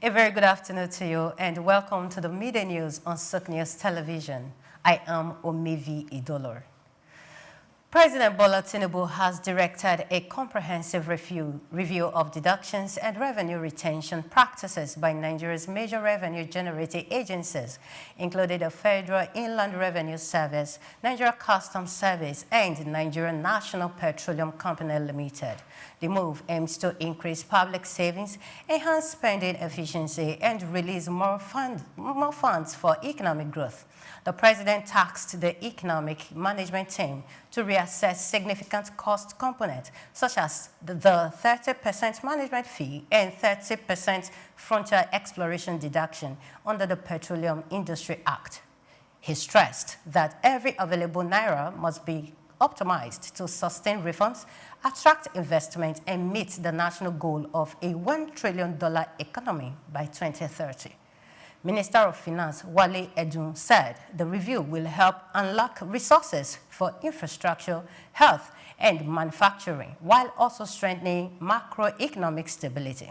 A very good afternoon to you and welcome to the Midday News on Souqnews Television. I am Omevi Idolor. President Bola Tinubu has directed a comprehensive review of deductions and revenue retention practices by Nigeria's major revenue-generating agencies, including the Federal Inland Revenue Service, Nigeria Customs Service, and Nigeria National Petroleum Company Limited. The move aims to increase public savings, enhance spending efficiency, and release more funds for economic growth. The president tasked the economic management team to reassess significant cost components, such as the 30% management fee and 30% frontier exploration deduction under the Petroleum Industry Act. He stressed that every available naira must be optimized to sustain reforms, attract investment, and meet the national goal of a $1 trillion economy by 2030. Minister of Finance Wale Edun said the review will help unlock resources for infrastructure, health, and manufacturing, while also strengthening macroeconomic stability.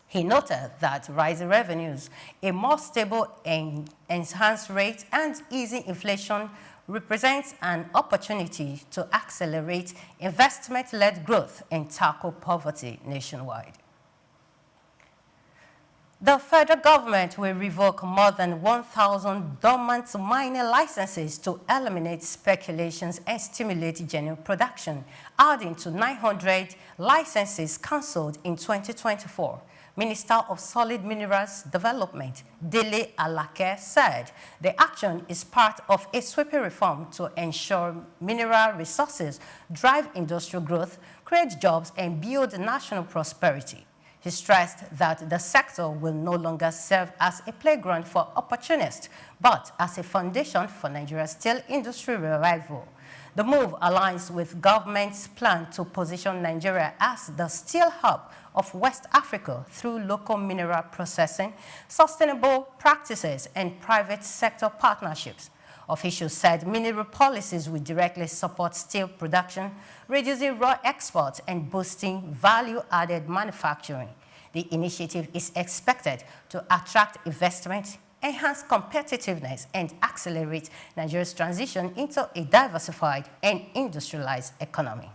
He noted that rising revenues, a more stable and enhanced rate, and easing inflation represents an opportunity to accelerate investment-led growth and tackle poverty nationwide. The federal government will revoke more than 1,000 dormant mining licenses to eliminate speculations and stimulate genuine production, adding to 900 licenses cancelled in 2024. Minister of Solid Minerals Development, Dele Alake, said the action is part of a sweeping reform to ensure mineral resources drive industrial growth, create jobs, and build national prosperity. He stressed that the sector will no longer serve as a playground for opportunists, but as a foundation for Nigeria's steel industry revival. The move aligns with government's plan to position Nigeria as the steel hub of West Africa through local mineral processing, sustainable practices, and private sector partnerships. Officials said mineral policies will directly support steel production, reducing raw exports and boosting value-added manufacturing. The initiative is expected to attract investment, enhance competitiveness, and accelerate Nigeria's transition into a diversified and industrialized economy.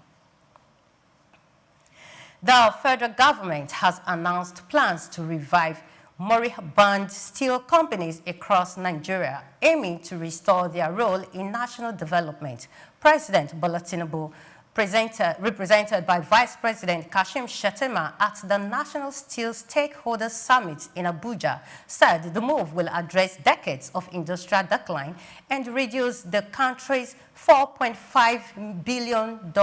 The federal government has announced plans to revive moribund steel companies across Nigeria, aiming to restore their role in national development. President Bola Tinubu, represented by Vice President Kashim Shettima at the National Steel Stakeholders Summit in Abuja, said the move will address decades of industrial decline and reduce the country's $4.5 billion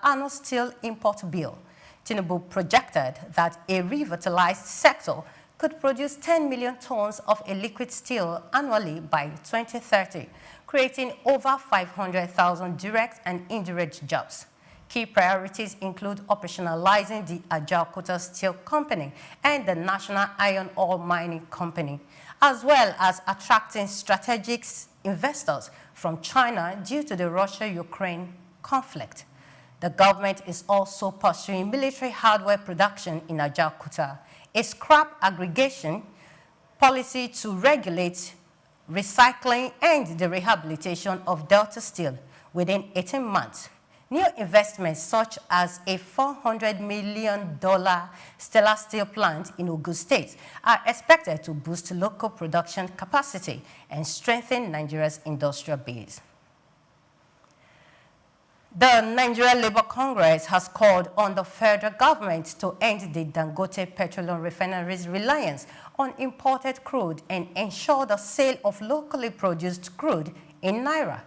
annual steel import bill. Tinubu projected that a revitalized sector could produce 10 million tons of a liquid steel annually by 2030, creating over 500,000 direct and indirect jobs. Key priorities include operationalizing the Ajaokuta Steel Company and the National Iron Ore Mining Company, as well as attracting strategic investors from China due to the Russia-Ukraine conflict. The government is also pursuing military hardware production in Ajaokuta, a scrap aggregation policy to regulate recycling and the rehabilitation of Delta Steel within 18 months. New investments such as a $400 million Stellar Steel plant in Ogun State are expected to boost local production capacity and strengthen Nigeria's industrial base. The Nigeria Labour Congress has called on the federal government to end the Dangote Petroleum Refinery's reliance on imported crude and ensure the sale of locally produced crude in Naira.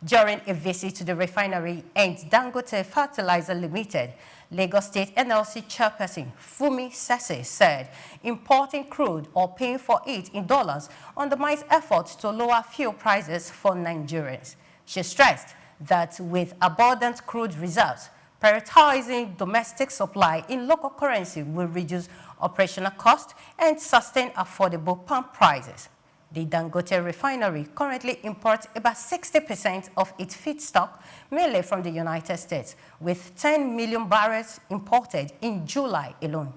During a visit to the refinery and Dangote Fertilizer Limited, Lagos State NLC chairperson Fumi Sese said importing crude or paying for it in dollars undermines efforts to lower fuel prices for Nigerians. She stressed that with abundant crude reserves, prioritizing domestic supply in local currency will reduce operational costs and sustain affordable pump prices. The Dangote refinery currently imports about 60% of its feedstock, mainly from the United States, with 10 million barrels imported in July alone.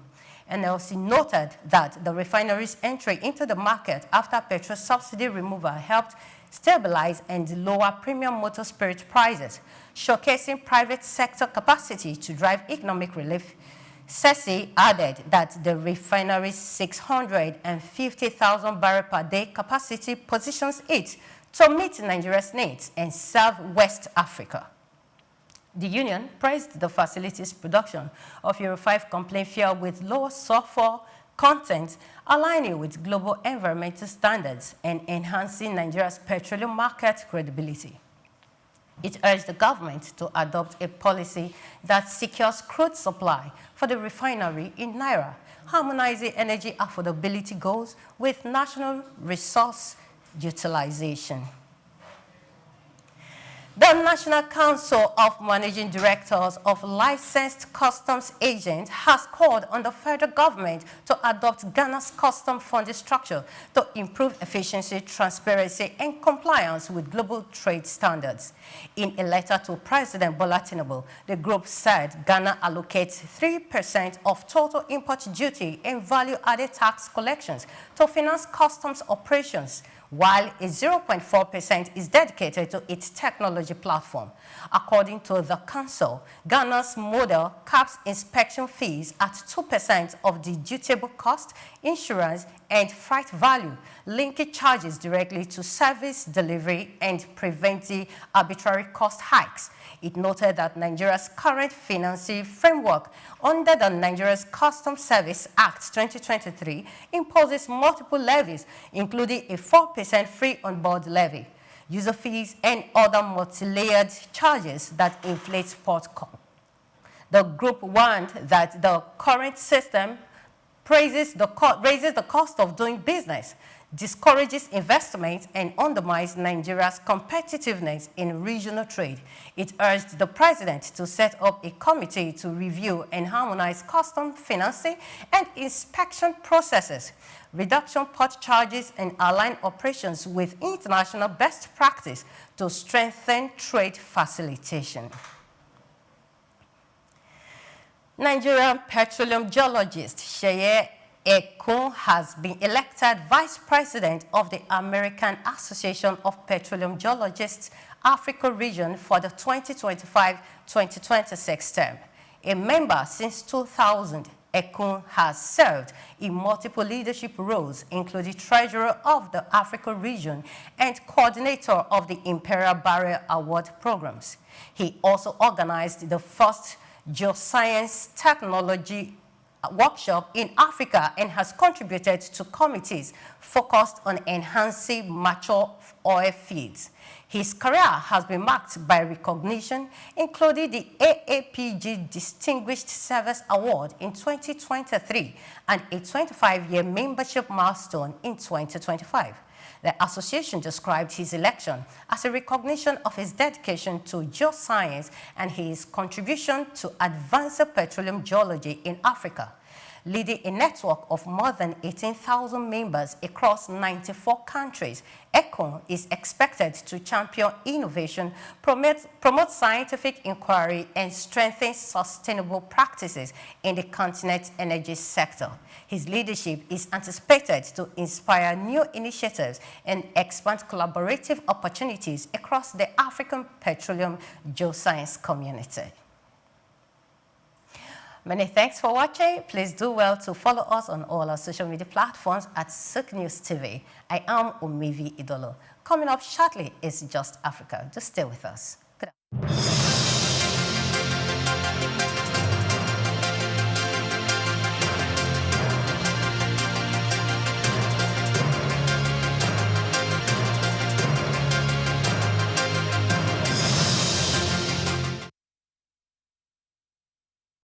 NLC noted that the refinery's entry into the market after petrol subsidy removal helped stabilize and lower premium motor spirit prices, showcasing private sector capacity to drive economic relief. SESI added that the refinery's 650,000 barrel per day capacity positions it to meet Nigeria's needs and serve West Africa. The union praised the facility's production of Euro 5 complaint fuel with lower sulfur content, aligning with global environmental standards and enhancing Nigeria's petroleum market credibility. It urged the government to adopt a policy that secures crude supply for the refinery in Naira, harmonizing energy affordability goals with national resource utilization. The National Council of Managing Directors of Licensed Customs Agents has called on the federal government to adopt Ghana's custom funding structure to improve efficiency, transparency, and compliance with global trade standards. In a letter to President Bola Tinubu, the group said Ghana allocates 3% of total import duty and value-added tax collections to finance customs operations, while a 0.4% is dedicated to its technology platform. According to the Council, Ghana's model caps inspection fees at 2% of the dutiable cost, insurance, and freight value, linking charges directly to service delivery and preventing arbitrary cost hikes. It noted that Nigeria's current financing framework under the Nigeria's Customs Service Act 2023 imposes multiple levies, including a 4% free on-board levy, user fees, and other multi-layered charges that inflate port costs. The group warned that the current system raises the cost of doing business, discourages investment, and undermines Nigeria's competitiveness in regional trade. It urged the president to set up a committee to review and harmonize custom financing and inspection processes, reduction port charges, and align operations with international best practice to strengthen trade facilitation. Nigerian petroleum geologist Sheye Ekun has been elected Vice President of the American Association of Petroleum Geologists Africa region for the 2025-2026 term. A member since 2000, Ekun has served in multiple leadership roles, including Treasurer of the Africa region and Coordinator of the Imperial Barrier Award programs. He also organized the first geoscience technology workshop in Africa and has contributed to committees focused on enhancing mature oil fields. His career has been marked by recognition, including the AAPG Distinguished Service Award in 2023 and a 25-year membership milestone in 2025. The association described his election as a recognition of his dedication to geoscience and his contribution to advanced petroleum geology in Africa. Leading a network of more than 18,000 members across 94 countries, Ekun is expected to champion innovation, promote scientific inquiry, and strengthen sustainable practices in the continent's energy sector. His leadership is anticipated to inspire new initiatives and expand collaborative opportunities across the African petroleum geoscience community. Many thanks for watching. Please do well to follow us on all our social media platforms at Souqnews TV. I am Omevi Idolo. Coming up shortly is Just Africa. Just stay with us. Good afternoon.